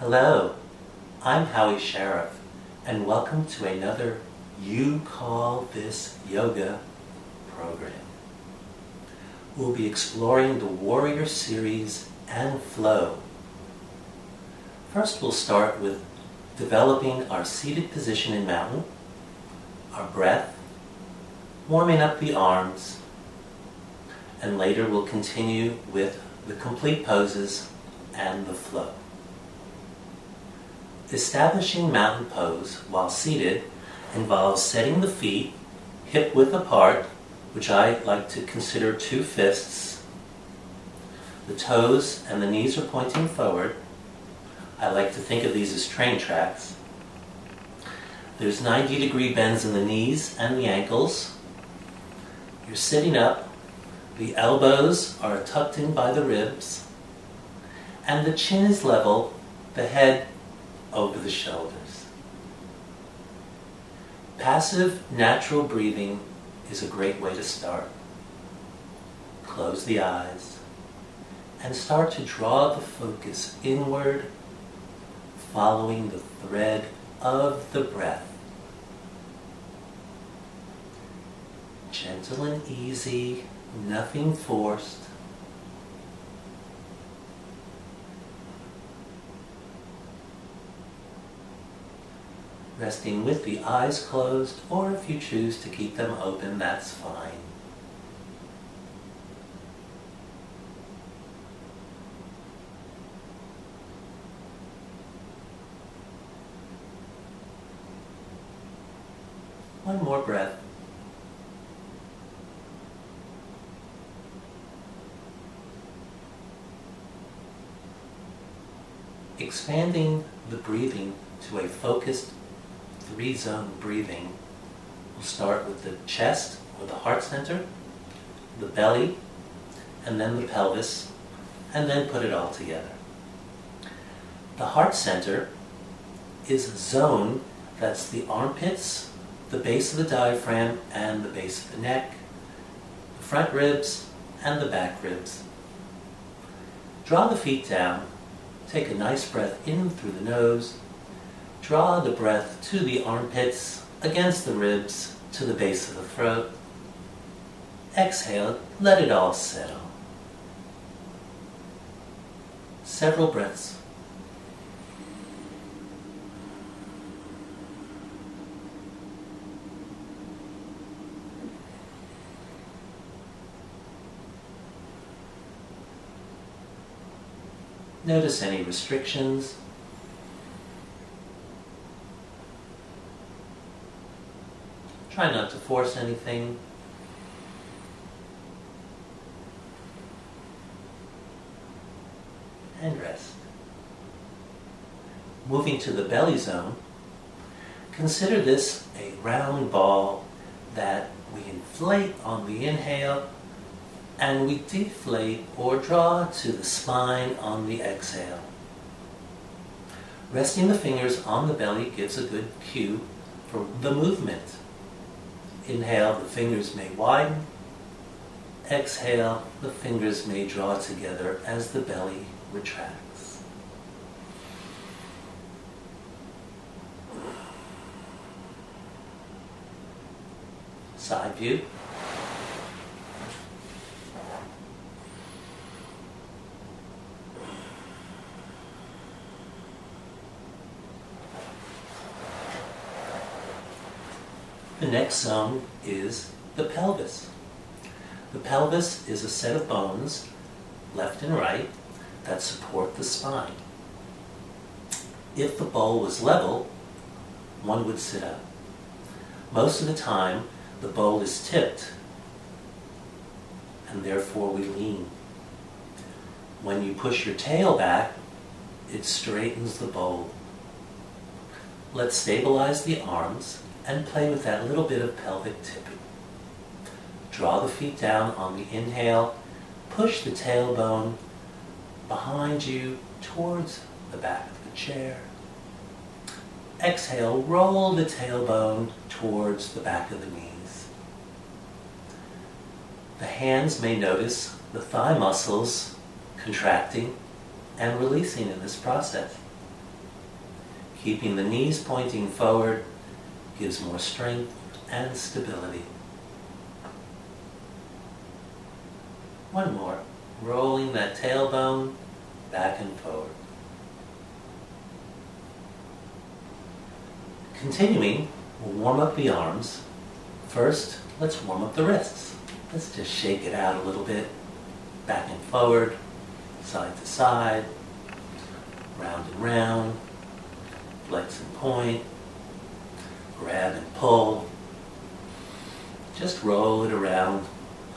Hello, I'm Howie Sheriff, and welcome to another You Call This Yoga program. We'll be exploring the Warrior Series and Flow. First, we'll start with developing our seated position in mountain, our breath, warming up the arms, and later we'll continue with the complete poses and the flow. Establishing mountain pose while seated involves setting the feet hip width apart, which I like to consider 2 fists. The toes and the knees are pointing forward. I like to think of these as train tracks. There's 90-degree bends in the knees and the ankles. You're sitting up. The elbows are tucked in by the ribs. And the chin is level, the head over the shoulders. Passive, natural breathing is a great way to start. Close the eyes and start to draw the focus inward, following the thread of the breath. Gentle and easy, nothing forced. Resting with the eyes closed, or if you choose to keep them open, that's fine. One more breath. Expanding the breathing to a focused 3-zone breathing. We'll start with the chest or the heart center, the belly, and then the pelvis, and then put it all together. The heart center is a zone that's the armpits, the base of the diaphragm, and the base of the neck, the front ribs, and the back ribs. Draw the feet down. Take a nice breath in through the nose. Draw the breath to the armpits, against the ribs, to the base of the throat. Exhale, let it all settle. Several breaths. Notice any restrictions. Try not to force anything. And rest. Moving to the belly zone, consider this a round ball that we inflate on the inhale and we deflate or draw to the spine on the exhale. Resting the fingers on the belly gives a good cue for the movement. Inhale, the fingers may widen. Exhale, the fingers may draw together as the belly retracts. Side view. The next zone is the pelvis. The pelvis is a set of bones, left and right, that support the spine. If the bowl was level, one would sit up. Most of the time, the bowl is tipped, and therefore we lean. When you push your tail back, it straightens the bowl. Let's stabilize the arms and play with that little bit of pelvic tipping. Draw the feet down on the inhale, push the tailbone behind you towards the back of the chair. Exhale, roll the tailbone towards the back of the knees. The hands may notice the thigh muscles contracting and releasing in this process. Keeping the knees pointing forward gives more strength and stability. One more, rolling that tailbone back and forward. Continuing, we'll warm up the arms. First, let's warm up the wrists. Let's just shake it out a little bit. Back and forward, side to side, round and round, flex and point, grab and pull. Just roll it around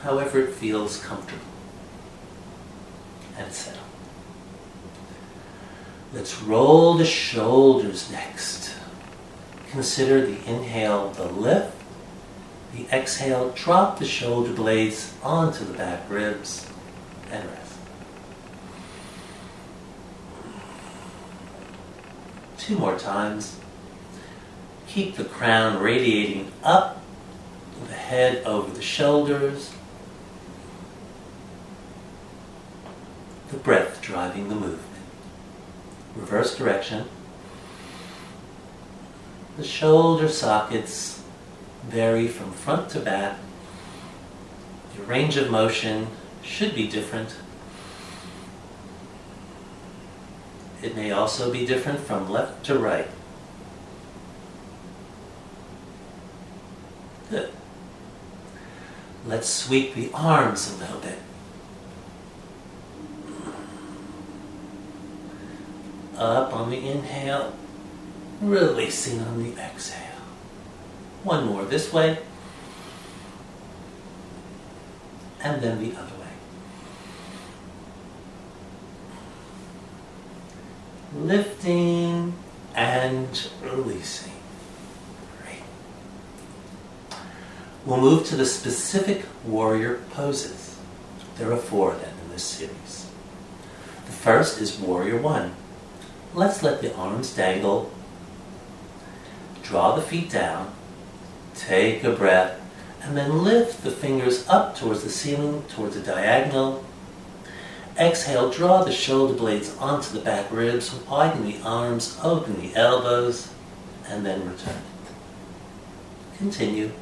however it feels comfortable. And settle. Let's roll the shoulders next. Consider the inhale, the lift. The exhale, drop the shoulder blades onto the back ribs and rest. 2 more times. Keep the crown radiating up, the head over the shoulders. The breath driving the movement. Reverse direction. The shoulder sockets vary from front to back. Your range of motion should be different. It may also be different from left to right. Good. Let's sweep the arms a little bit. Up on the inhale, releasing on the exhale. One more this way, and then the other way. Lifting and releasing. Great. We'll move to the specific warrior poses. There are 4 of them in this series. The first is Warrior 1. Let's let the arms dangle. Draw the feet down. Take a breath. And then lift the fingers up towards the ceiling, towards a diagonal. Exhale, draw the shoulder blades onto the back ribs. Widen the arms, open the elbows, and then return. Continue.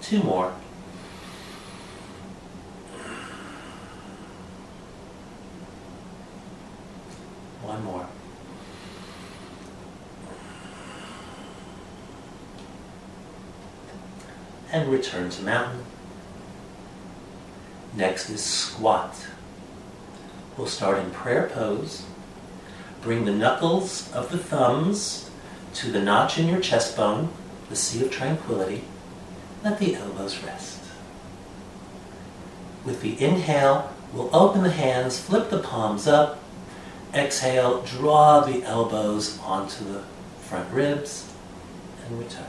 Two more. One more. And return to mountain. Next is squat. We'll start in prayer pose. Bring the knuckles of the thumbs to the notch in your chest bone, the sea of tranquility. Let the elbows rest. With the inhale, we'll open the hands, flip the palms up. Exhale, draw the elbows onto the front ribs and return.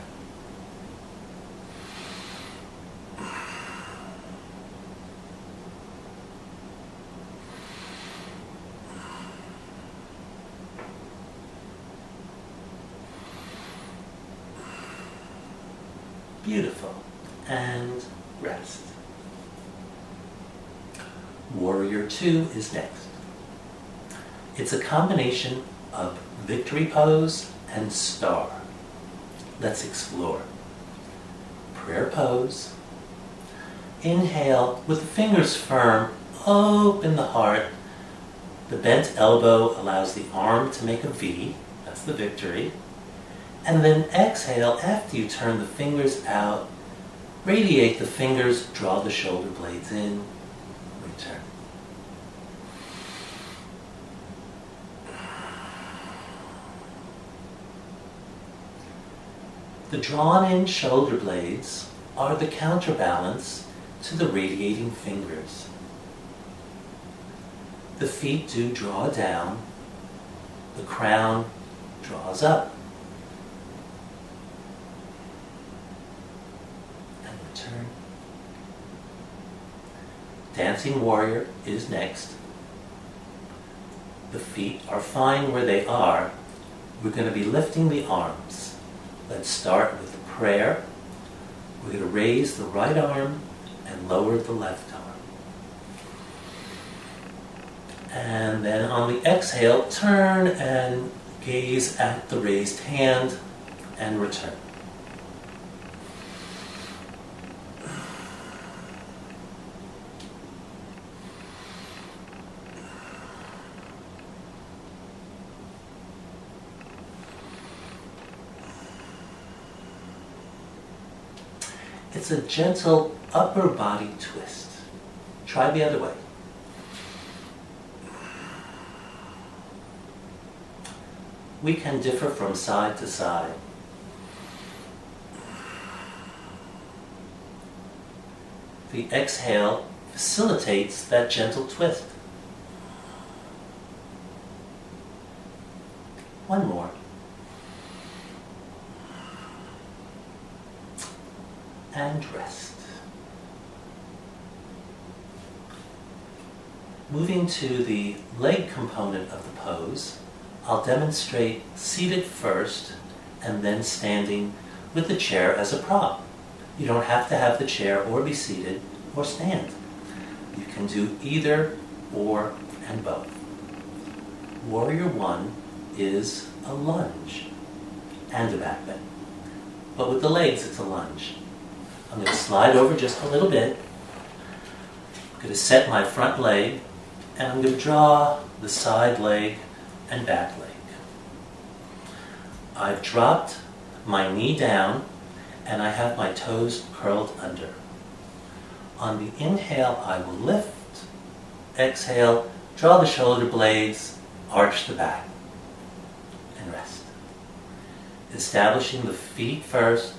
Beautiful. And rest. Warrior 2 is next. It's a combination of victory pose and star. Let's explore. Prayer pose. Inhale with the fingers firm, open the heart. The bent elbow allows the arm to make a V. That's the victory. And then exhale after you turn the fingers out. Radiate the fingers, draw the shoulder blades in, return. The drawn-in shoulder blades are the counterbalance to the radiating fingers. The feet do draw down, the crown draws up. And return. Dancing warrior is next. The feet are fine where they are. We're going to be lifting the arms. Let's start with a prayer. We're going to raise the right arm and lower the left arm. And then on the exhale, turn and gaze at the raised hand and return. It's a gentle upper body twist. Try the other way. We can differ from side to side. The exhale facilitates that gentle twist. One more. And rest. Moving to the leg component of the pose, I'll demonstrate seated first and then standing with the chair as a prop. You don't have to have the chair or be seated or stand. You can do either or and both. Warrior One is a lunge and a back bend. But with the legs, it's a lunge. I'm going to slide over just a little bit. I'm going to set my front leg, and I'm going to draw the side leg and back leg. I've dropped my knee down, and I have my toes curled under. On the inhale, I will lift. Exhale, draw the shoulder blades, arch the back, and rest. Establishing the feet first.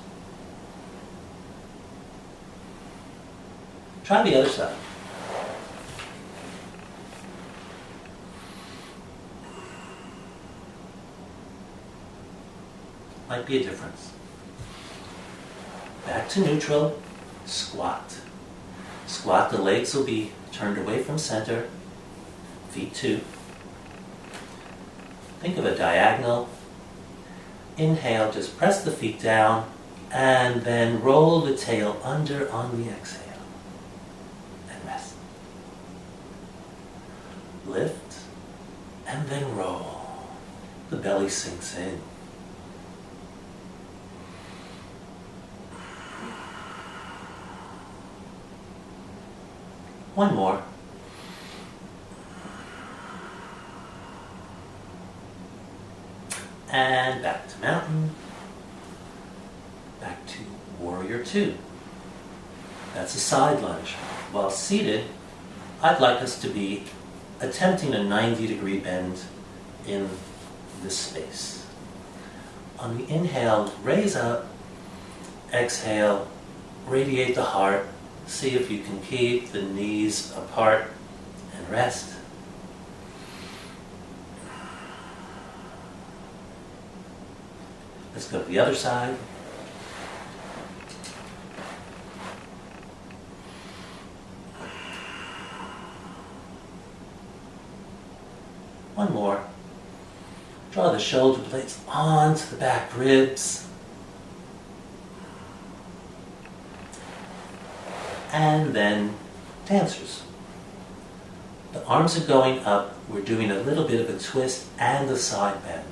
Try the other side. Might be a difference. Back to neutral, squat. Squat, the legs will be turned away from center, feet two. Think of a diagonal. Inhale, just press the feet down, and then roll the tail under on the exhale. And rest. Lift, and then roll. The belly sinks in. One more. And back to mountain. Back to warrior two. That's a side lunge. While seated, I'd like us to be attempting a 90-degree bend in this space. On the inhale, raise up. Exhale, radiate the heart. See if you can keep the knees apart and rest. Let's go to the other side. One more. Draw the shoulder blades onto the back ribs. And then dancers. The arms are going up. We're doing a little bit of a twist and a side bend.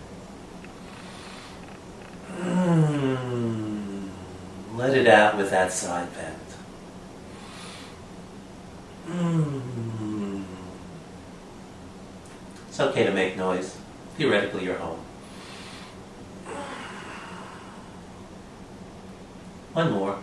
Let it out with that side bend. It's okay to make noise. Theoretically, you're home. One more.